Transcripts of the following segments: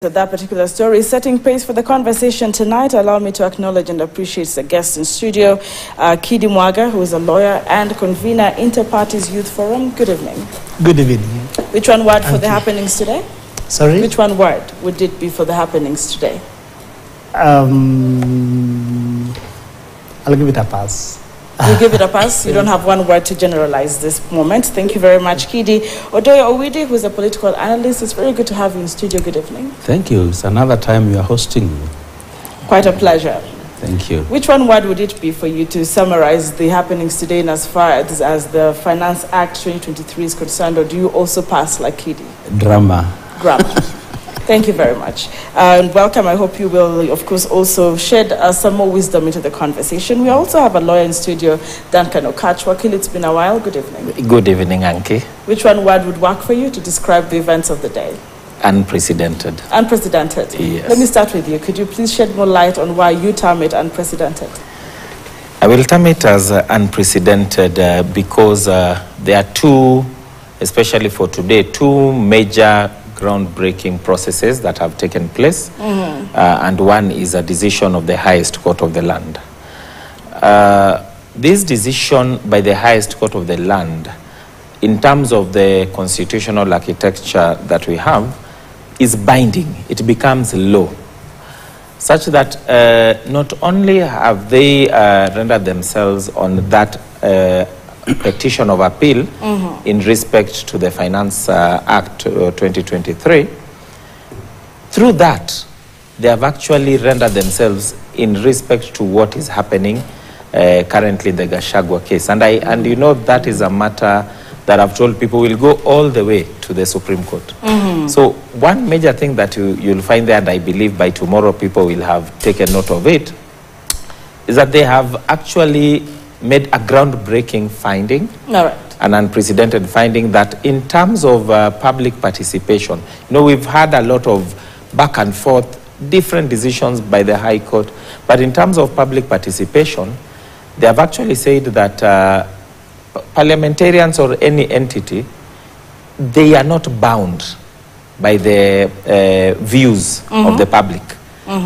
That particular story setting pace for the conversation tonight. Allow me to acknowledge and appreciate the guests in studio, Kidi Mwaga, who is a lawyer and convener, Inter-Parties Youth Forum. Good evening. Good evening. Which one word for the happenings today? Sorry? Which one word would it be for the happenings today? I'll give it a pass. You give it a pass? You don't have one word to generalize this moment. Thank you very much, Kidi. Odoyo Owidi, who is a political analyst. It's very good to have you in studio. Good evening. Thank you. It's another time you are hosting me. Quite a pleasure. Thank you. Which one word would it be for you to summarize the happenings today in as far as the Finance Act 2023 is concerned, or do you also pass like Kidi? Drama. Thank you very much. And welcome. I hope you will, of course, also shed some more wisdom into the conversation. We also have a lawyer in studio, Duncan Gachagua. It's been a while. Good evening. Good evening, Anki. Which one word would work for you to describe the events of the day? Unprecedented. Unprecedented. Yes. Let me start with you. Could you please shed more light on why you term it unprecedented? I will term it as unprecedented because there are two, especially for today, two major groundbreaking processes that have taken place, and one is a decision of the highest court of the land. This decision by the highest court of the land, in terms of the constitutional architecture that we have, is binding. It becomes law, such that not only have they rendered themselves on that petition of appeal in respect to the Finance Act 2023. Through that, they have actually rendered themselves in respect to what is happening currently in the Gachagua case. And you know that is a matter that I've told people will go all the way to the Supreme Court. So one major thing that you'll find there, and I believe by tomorrow people will have taken note of it, is that they have actually made a groundbreaking finding, an unprecedented finding, that in terms of public participation, you know, we've had a lot of back and forth, different decisions by the High Court, but in terms of public participation, they have actually said that parliamentarians or any entity, they are not bound by the views of the public.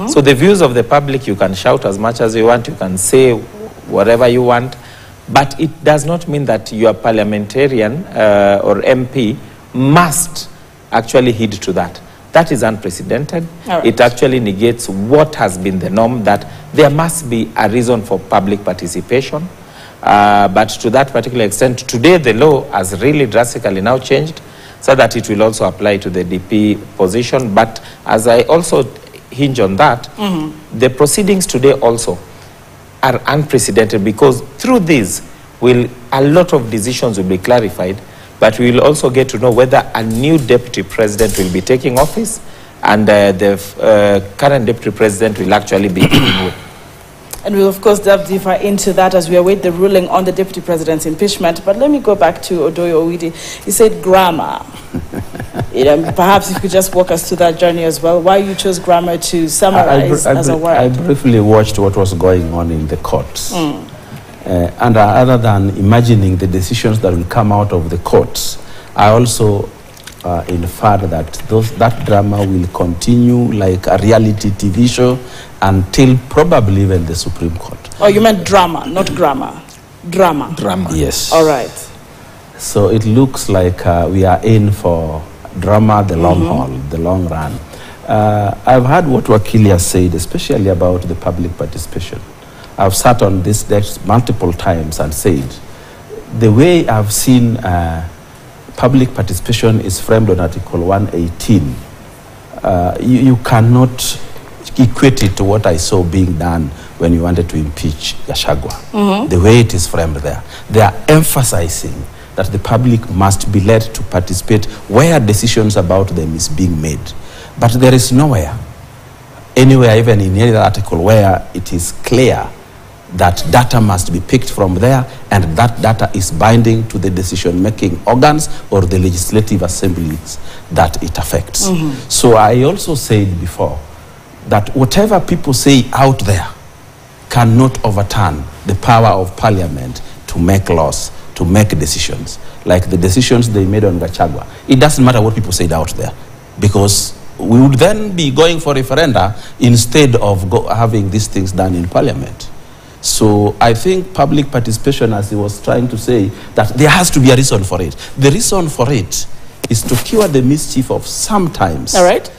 So the views of the public, you can shout as much as you want, you can say whatever you want, but it does not mean that your parliamentarian or MP must actually heed to that. That is unprecedented. It actually negates what has been the norm, that there must be a reason for public participation. But to that particular extent, today the law has really drastically now changed so that it will also apply to the DP position. But as I also hinge on that, the proceedings today also are unprecedented, because through this a lot of decisions will be clarified, but we will also get to know whether a new deputy president will be taking office, and the current deputy president will actually be removed. And we'll, of course, delve deeper into that as we await the ruling on the deputy president's impeachment. But let me go back to Odoyo Owidi. You said grammar. Perhaps if you could just walk us through that journey as well, why you chose grammar to summarize as a word. I briefly watched what was going on in the courts. And other than imagining the decisions that will come out of the courts, I also inferred that that drama will continue like a reality TV show until probably even the Supreme Court. Oh, you meant drama, not grammar. Drama. Drama. Yes. All right. So it looks like we are in for drama, the long haul, the long run. I've heard what Wakili has said, especially about the public participation. I've sat on this desk multiple times and said, the way I've seen public participation is framed on Article 118. You cannot equate it to what I saw being done when you wanted to impeach Gachagua. The way it is framed there. They are emphasizing that the public must be led to participate where decisions about them is being made. But there is nowhere, anywhere, even in any article, where it is clear that data must be picked from there, and that data is binding to the decision-making organs or the legislative assemblies that it affects. So I also said before that whatever people say out there cannot overturn the power of Parliament to make laws, to make decisions, like the decisions they made on Gachagua. It doesn't matter what people said out there, because we would then be going for referenda instead of having these things done in Parliament. So I think public participation, as he was trying to say, that there has to be a reason for it. The reason for it is to cure the mischief of sometimes. All right.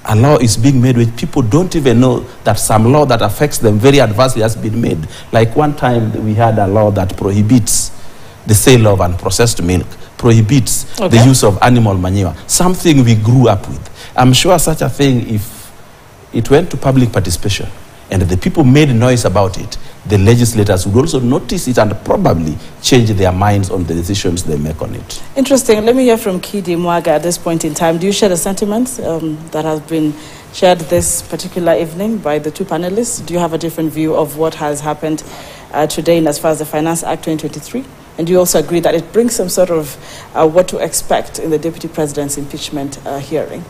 A law is being made which people don't even know that some law that affects them very adversely has been made. Like one time we had a law that prohibits the sale of unprocessed milk, prohibits the use of animal manure, something we grew up with. I'm sure such a thing, if it went to public participation and the people made noise about it, the legislators would also notice it and probably change their minds on the decisions they make on it. Interesting. Let me hear from Kidi Mwaga at this point in time. Do you share the sentiments that have been shared this particular evening by the two panelists? Do you have a different view of what has happened today in as far as the Finance Act 2023? And do you also agree that it brings some sort of what to expect in the Deputy President's impeachment hearing?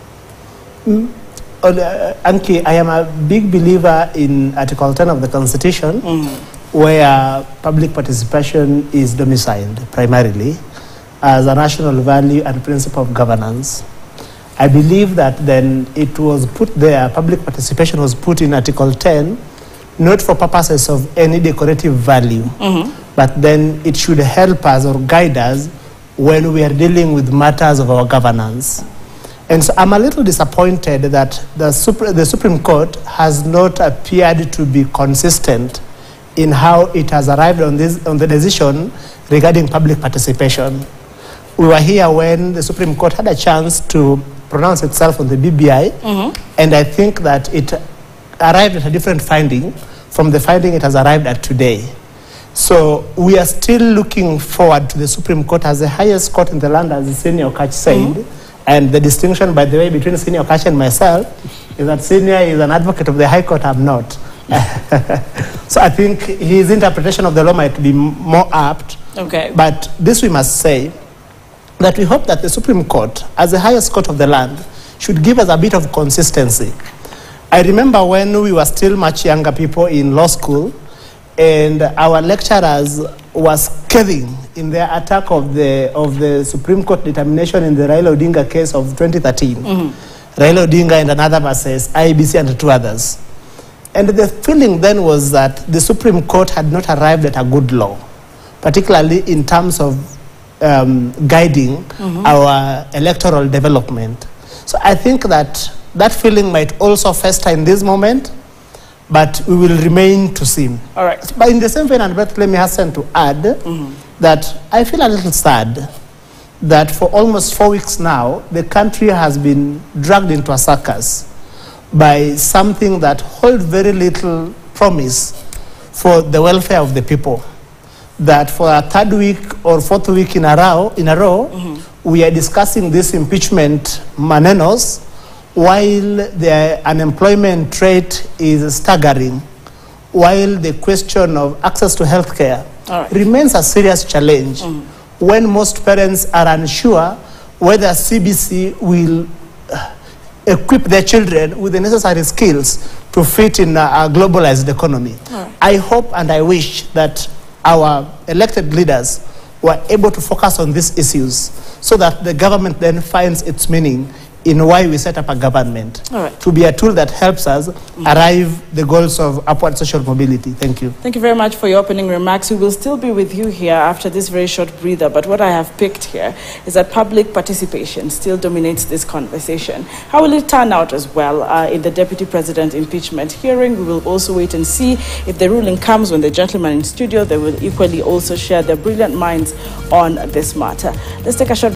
Anki, I am a big believer in Article 10 of the Constitution, where public participation is domiciled primarily as a national value and principle of governance. I believe that then it was put there, public participation was put in Article 10, not for purposes of any decorative value, but then it should help us or guide us when we are dealing with matters of our governance. And so I'm a little disappointed that the Supreme Court has not appeared to be consistent in how it has arrived on the decision regarding public participation. We were here when the Supreme Court had a chance to pronounce itself on the BBI, and I think that it arrived at a different finding from the finding it has arrived at today. So we are still looking forward to the Supreme Court as the highest court in the land, as the Senior Okach said. And the distinction, by the way, between Senior Okach and myself is that Senior is an advocate of the High Court, I'm not. So I think his interpretation of the law might be more apt. Okay. But this we must say, that we hope that the Supreme Court, as the highest court of the land, should give us a bit of consistency. I remember when we were still much younger people in law school, and our lecturers were scathing in their attack of the Supreme Court determination in the Raila Odinga case of 2013. Raila Odinga and another versus IEBC and two others. And the feeling then was that the Supreme Court had not arrived at a good law, particularly in terms of guiding our electoral development. So I think that that feeling might also fester in this moment, but we will remain to see. All right. But in the same vein, and let me hasten to add that I feel a little sad that for almost 4 weeks now, the country has been dragged into a circus by something that holds very little promise for the welfare of the people. That for a third week or fourth week in a row, we are discussing this impeachment manenos, while the unemployment rate is staggering, while the question of access to health care remains a serious challenge, when most parents are unsure whether CBC will equip their children with the necessary skills to fit in a globalized economy. I hope and I wish that our elected leaders were able to focus on these issues so that the government then finds its meaning in why we set up a government, to be a tool that helps us arrive the goals of upward social mobility. Thank you. Thank you very much for your opening remarks. We will still be with you here after this very short breather, but what I have picked here is that public participation still dominates this conversation. How will it turn out as well in the Deputy President impeachment hearing? We will also wait and see if the ruling comes when the gentlemen in studio, they will equally also share their brilliant minds on this matter. Let's take a short